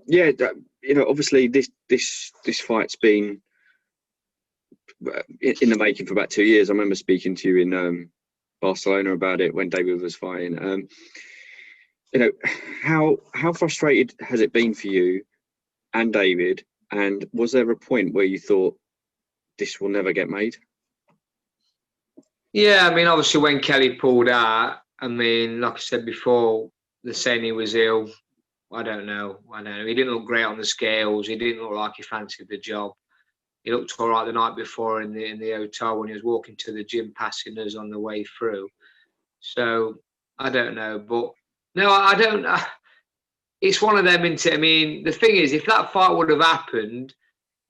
Yeah, obviously this fight's been in the making for about 2 years. I remember speaking to you in Barcelona about it when David was fighting. How frustrated has it been for you and David? And was there a point where you thought this will never get made? Yeah, I mean, obviously when Kelly pulled out, I mean, like I said before, they're saying he was ill. I don't know. He didn't look great on the scales. He didn't look like he fancied the job. He looked all right the night before in the hotel when he was walking to the gym, passing us on the way through. So I don't know, but no, I don't. It's one of them. I mean, the thing is, if that fight would have happened,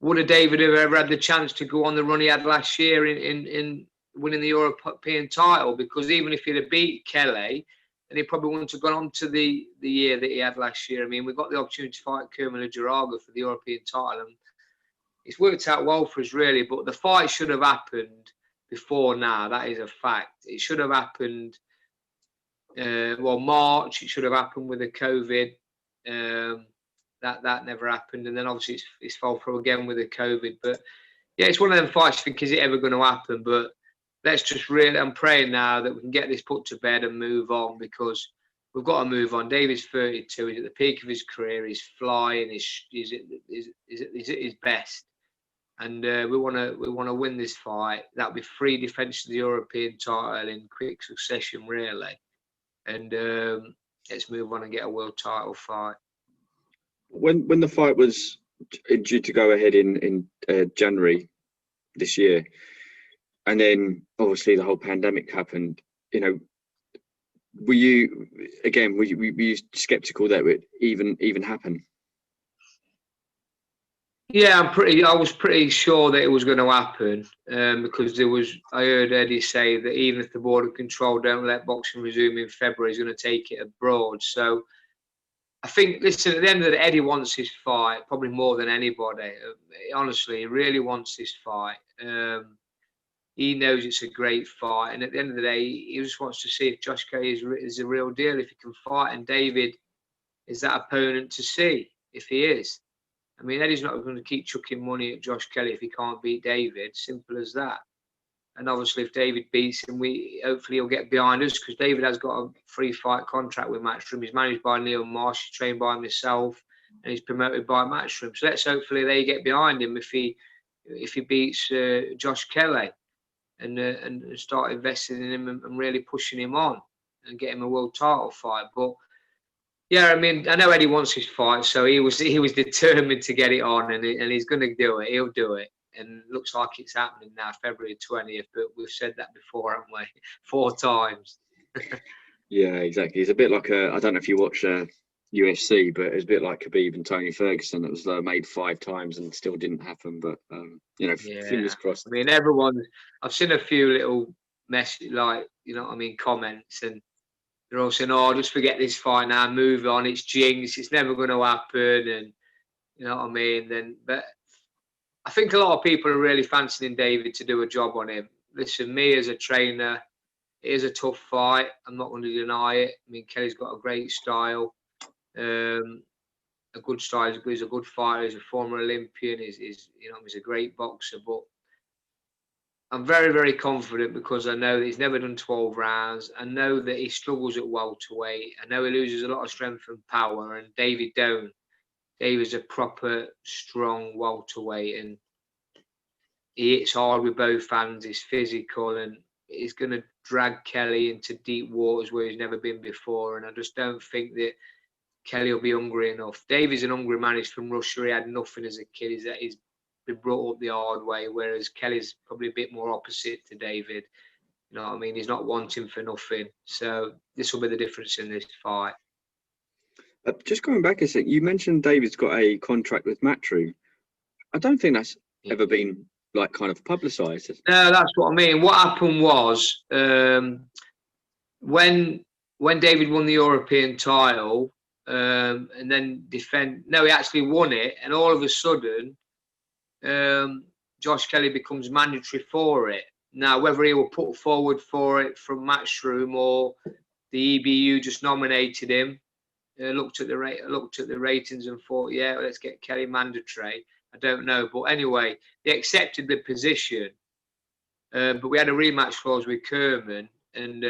would have David have ever had the chance to go on the run he had last year in winning the European title? Because even if he'd have beat Kelly, then he probably wouldn't have gone on to the year that he had last year. I mean, we got the opportunity to fight Kermel Jaraga for the European title, and it's worked out well for us, really. But the fight should have happened before now. That is a fact. It should have happened, March. It should have happened with the COVID. That never happened, and then obviously it's fell through again with the COVID. But yeah, it's one of them fights. I think, is it ever going to happen? But let's just really, I'm praying now that we can get this put to bed and move on, because we've got to move on. David's 32. He's at the peak of his career. He's flying. He's at his best, and we want to win this fight. That'll be 3 defenses of the European title in quick succession, really, and let's move on and get a world title fight. When the fight was due to go ahead in January this year, and then obviously the whole pandemic happened, were you skeptical that it would even happen? Yeah, I was pretty sure that it was going to happen, because I heard Eddie say that even if the Board of Control don't let boxing resume in February, he's going to take it abroad. So I think, listen, at the end of the day, Eddie wants his fight probably more than anybody. Honestly, he really wants this fight. He knows it's a great fight, and at the end of the day, he just wants to see if Josh Kelly is a real deal, if he can fight, and David is that opponent to see if he is. I mean, Eddie's not going to keep chucking money at Josh Kelly if he can't beat David. Simple as that. And obviously, if David beats him, hopefully he'll get behind us, because David has got a free fight contract with Matchroom. He's managed by Neil Marsh, he's trained by myself, and he's promoted by Matchroom. So let's hopefully they get behind him if he beats Josh Kelly, and start investing in him and really pushing him on and get him a world title fight. But yeah, I mean, I know Eddie wants his fight, so he was determined to get it on, and he's going to do it. He'll do it. And it looks like it's happening now, February 20th. But we've said that before, haven't we? 4 times. Yeah, exactly. It's a bit like I don't know if you watch UFC, but it's a bit like Khabib and Tony Ferguson. That was made 5 times and still didn't happen. But fingers crossed. I mean, I've seen a few little comments, and they're all saying, "Oh, just forget this fight now, move on. It's jinx. It's never going to happen." And you know what I mean? But I think a lot of people are really fancying David to do a job on him. Listen, me as a trainer, it is a tough fight. I'm not going to deny it. I mean, Kelly's got a great style, a good style. He's a good fighter. He's a former Olympian. He's a great boxer. But I'm very, very confident, because I know that he's never done 12 rounds. I know that he struggles at welterweight. I know he loses a lot of strength and power, and David don't. David's a proper, strong welterweight, and he hits hard with both hands. He's physical, and he's going to drag Kelly into deep waters where he's never been before. And I just don't think that Kelly will be hungry enough. David's an hungry man. He's from Russia. He had nothing as a kid. He's been brought up the hard way, whereas Kelly's probably a bit more opposite to David. You know what I mean? He's not wanting for nothing. So this will be the difference in this fight. Just going back a sec, you mentioned David's got a contract with Matchroom. I don't think that's ever been kind of publicised. No, that's what I mean. What happened was when David won the European title and then he actually won it, and all of a sudden Josh Kelly becomes mandatory for it. Now, whether he will put forward for it from Matchroom or the EBU just nominated him, looked at the ratings and thought, yeah, let's get Kelly mandatory. I don't know, but anyway, they accepted the position. But we had a rematch clause with Kerman, and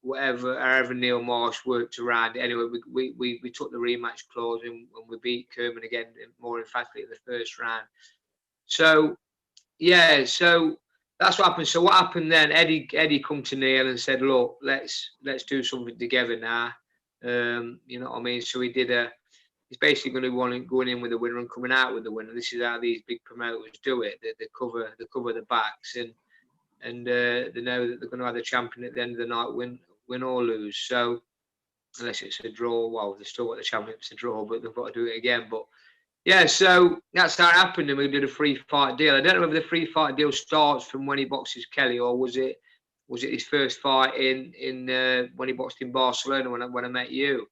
however Neil Marsh worked around it. Anyway, we took the rematch clause and we beat Kerman again more emphatically in the first round. So yeah, so that's what happened. So what happened then? Eddie come to Neil and said, look, let's do something together now. You know what I mean? So he did he's basically going to be going in with the winner and coming out with the winner. This is how these big promoters do it. They cover the backs, and they know that they're going to have the champion at the end of the night, win or lose. So unless it's a draw, well, they've still got the champion, it's a draw, but they've got to do it again. But yeah, so that's how it happened, and we did a free fight deal. I don't know whether the free fight deal starts from when he boxes Kelly, or was it his first fight in when he boxed in Barcelona when I met you.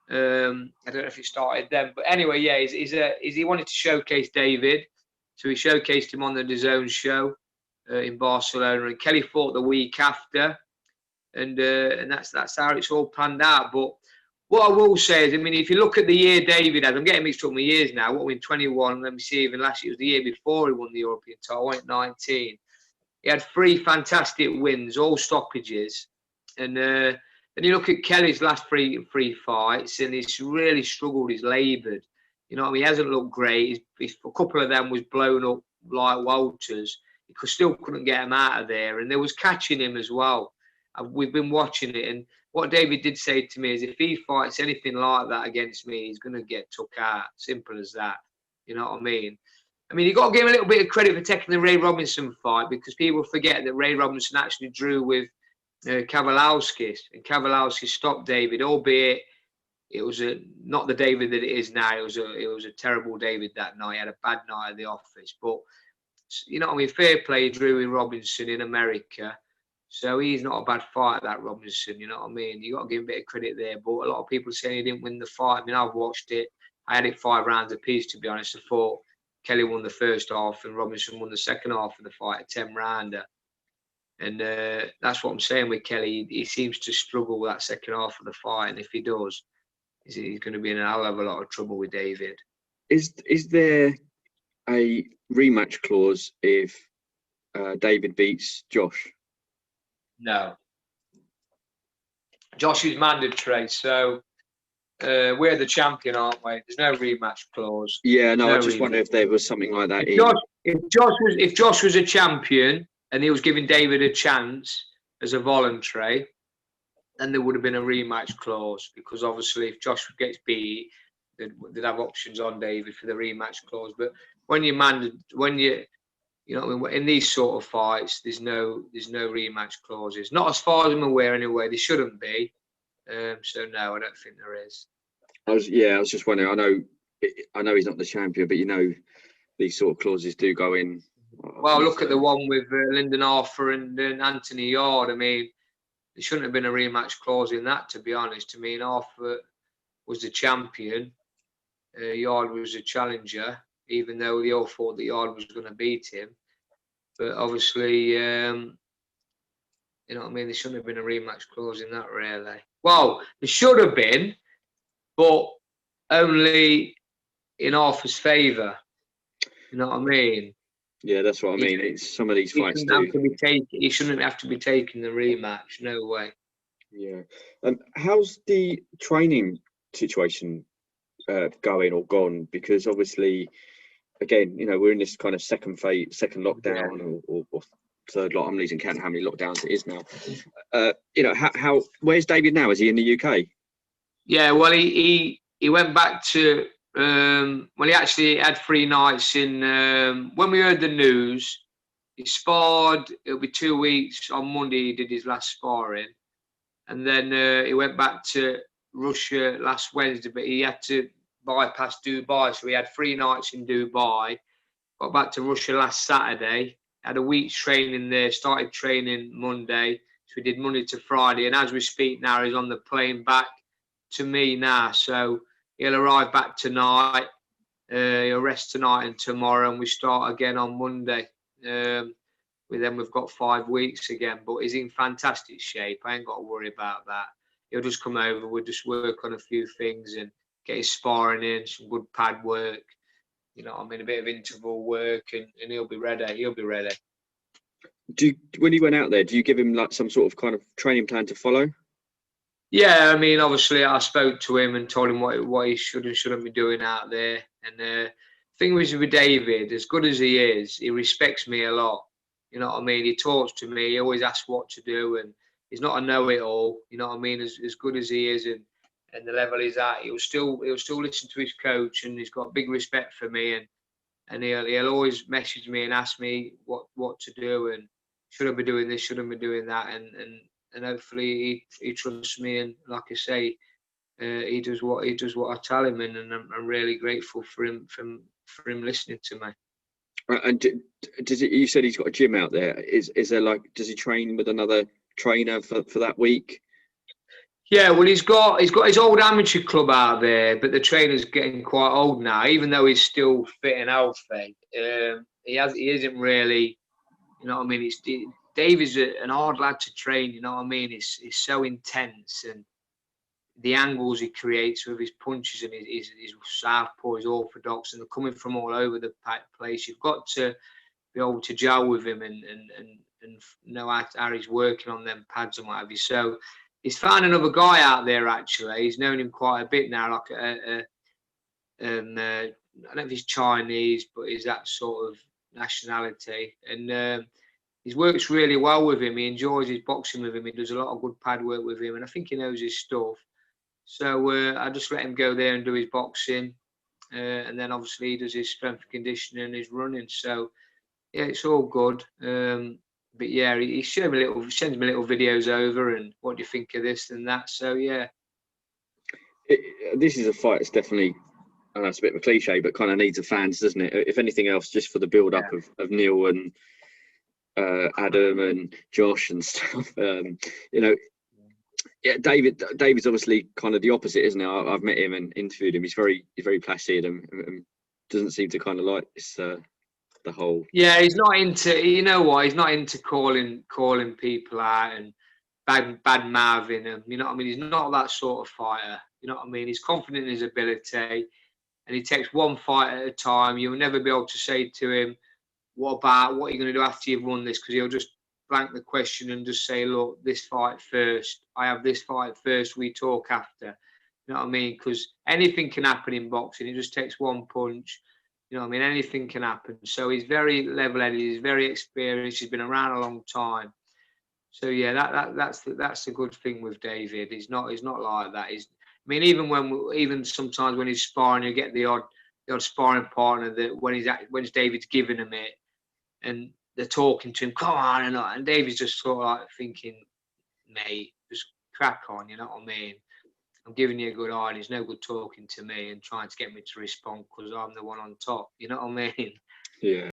I don't know if it started then, but anyway, yeah, he wanted to showcase David, so he showcased him on the DAZN show in Barcelona, and Kelly fought the week after, and that's how it's all planned out. But what I will say is, I mean, if you look at the year David had, I'm getting mixed up with my years now. What, in 21? Let me see. Even last year was the year before he won the European title. I went 19. He had 3 fantastic wins, all stoppages, and then you look at Kelly's last three fights, and he's really struggled. He's laboured. You know what I mean? He hasn't looked great. A couple of them was blown up like Walters. He still couldn't get him out of there, and there was catching him as well. We've been watching it, and what David did say to me is, if he fights anything like that against me, he's going to get took out. Simple as that. You know what I mean? I mean, you've got to give him a little bit of credit for taking the Ray Robinson fight, because people forget that Ray Robinson actually drew with Kowalowski, and Kowalowski stopped David, albeit it was not the David that it is now. It was a terrible David that night. He had a bad night at the office, but you know what I mean? Fair play, he drew with Robinson in America. So he's not a bad fighter, that Robinson, you know what I mean? You got to give him a bit of credit there. But a lot of people saying he didn't win the fight. I mean, I've watched it. I had it 5 rounds apiece, to be honest. I thought Kelly won the first half and Robinson won the second half of the fight, a 10-rounder. And that's what I'm saying with Kelly. He seems to struggle with that second half of the fight. And if he does, he's going to be in a hell of a lot of trouble with David. Is there a rematch clause if David beats Josh? No. Josh is mandatory, so we're the champion, aren't we? There's no rematch clause. Yeah, no, I just wonder if there was something like that. If Josh was a champion and he was giving David a chance as a voluntary, then there would have been a rematch clause, because obviously if Josh gets beat, they'd have options on David for the rematch clause. But when you you know what I mean, in these sort of fights, there's no rematch clauses. Not as far as I'm aware, anyway. There shouldn't be. So no, I don't think there is. I was just wondering. I know he's not the champion, but you know, these sort of clauses do go in. Well, look at the one with Lyndon Arthur and Anthony Yard. I mean, there shouldn't have been a rematch clause in that, to be honest. I mean, Arthur was the champion. Yard was a challenger, even though they all thought that Yard was going to beat him. But obviously, you know what I mean, there shouldn't have been a rematch clause in that, really. Well, there should have been, but only in Arthur's favour. You know what I mean? Yeah, that's what I mean. It's some of these fights do. He shouldn't have to be taking the rematch. No way. Yeah. How's the training situation going or gone? Because obviously, again, you know, we're in this kind of second lockdown, or third lockdown. I'm losing count how many lockdowns it is now. You know, how where's David now? Is he in the UK? Yeah, well, he went back to well, he actually had 3 nights in when we heard the news. He sparred. It'll be 2 weeks on Monday. He did his last sparring, and then he went back to Russia last Wednesday. But he had to bypass Dubai, so he had 3 nights in Dubai. Got back to Russia last Saturday. Had a week's training there. Started training Monday, so we did Monday to Friday. And as we speak now, he's on the plane back to me now. So he'll arrive back tonight. He'll rest tonight and tomorrow, and we start again on Monday. We've got 5 weeks again, but he's in fantastic shape. I ain't got to worry about that. he'll just come over, we'll just work on a few things and get his sparring in, some good pad work, you know what I mean, a bit of interval work, and he'll be ready. He'll be ready. When you went out there, do you give him like some sort of kind of training plan to follow? Yeah, I mean, obviously, I spoke to him and told him what he should and shouldn't be doing out there. And the thing was with David, as good as he is, he respects me a lot. You know what I mean? He talks to me. He always asks what to do, and he's not a know-it-all. You know what I mean? As good as he is, and the level he's at, he'll still listen to his coach, and he's got big respect for me. And he'll always message me and ask me what to do, and should I be doing this? Should I be doing that? And hopefully he trusts me, and like I say, he does what I tell him, and I'm really grateful for him listening to me. And does it? You said he's got a gym out there. Is there like? Does he train with another trainer for that week? Yeah, well, he's got his old amateur club out there, but the trainer's getting quite old now. Even though he's still fit and healthy, he isn't really. You know what I mean? Dave is an hard lad to train. You know what I mean? He's so intense, and the angles he creates with his punches and his southpaw, his orthodox, and they're coming from all over the place. You've got to be able to gel with him and know how he's working on them pads and what have you. So he's found another guy out there. Actually, he's known him quite a bit now. Like I don't know if he's Chinese, but he's that sort of nationality, and he works really well with him. He enjoys his boxing with him. He does a lot of good pad work with him, and I think he knows his stuff. So I just let him go there and do his boxing, and then obviously he does his strength and conditioning and his running. So yeah, it's all good. But yeah, he sends me little videos over, and what do you think of this and that? So yeah, this is a fight that's definitely, I know it's a bit of a cliche, but kind of needs the fans, doesn't it? If anything else, just for the build up of Neil and Adam and Josh and stuff. You know, yeah, David's obviously kind of the opposite, isn't he? I've met him and interviewed him. He's very placid and doesn't seem to kind of like this the whole. Yeah, he's not into. You know what? He's not into calling people out and bad mouthing them. You know what I mean? He's not that sort of fighter. You know what I mean? He's confident in his ability, and he takes one fight at a time. You'll never be able to say to him, what are you going to do after you've won this? Because he'll just blank the question and just say, look, this fight first. I have this fight first. We talk after. You know what I mean? Because anything can happen in boxing. It just takes one punch. You know what I mean? Anything can happen. So he's very level-headed. He's very experienced. He's been around a long time. So yeah, that's a good thing with David. He's not like that. I mean, even sometimes when he's sparring, you get the odd sparring partner that when David's giving him it, and they're talking to him, come on, and David's just sort of like thinking, mate, just crack on, you know what I mean? I'm giving you a good eye, and he's no good talking to me and trying to get me to respond because I'm the one on top, you know what I mean? Yeah.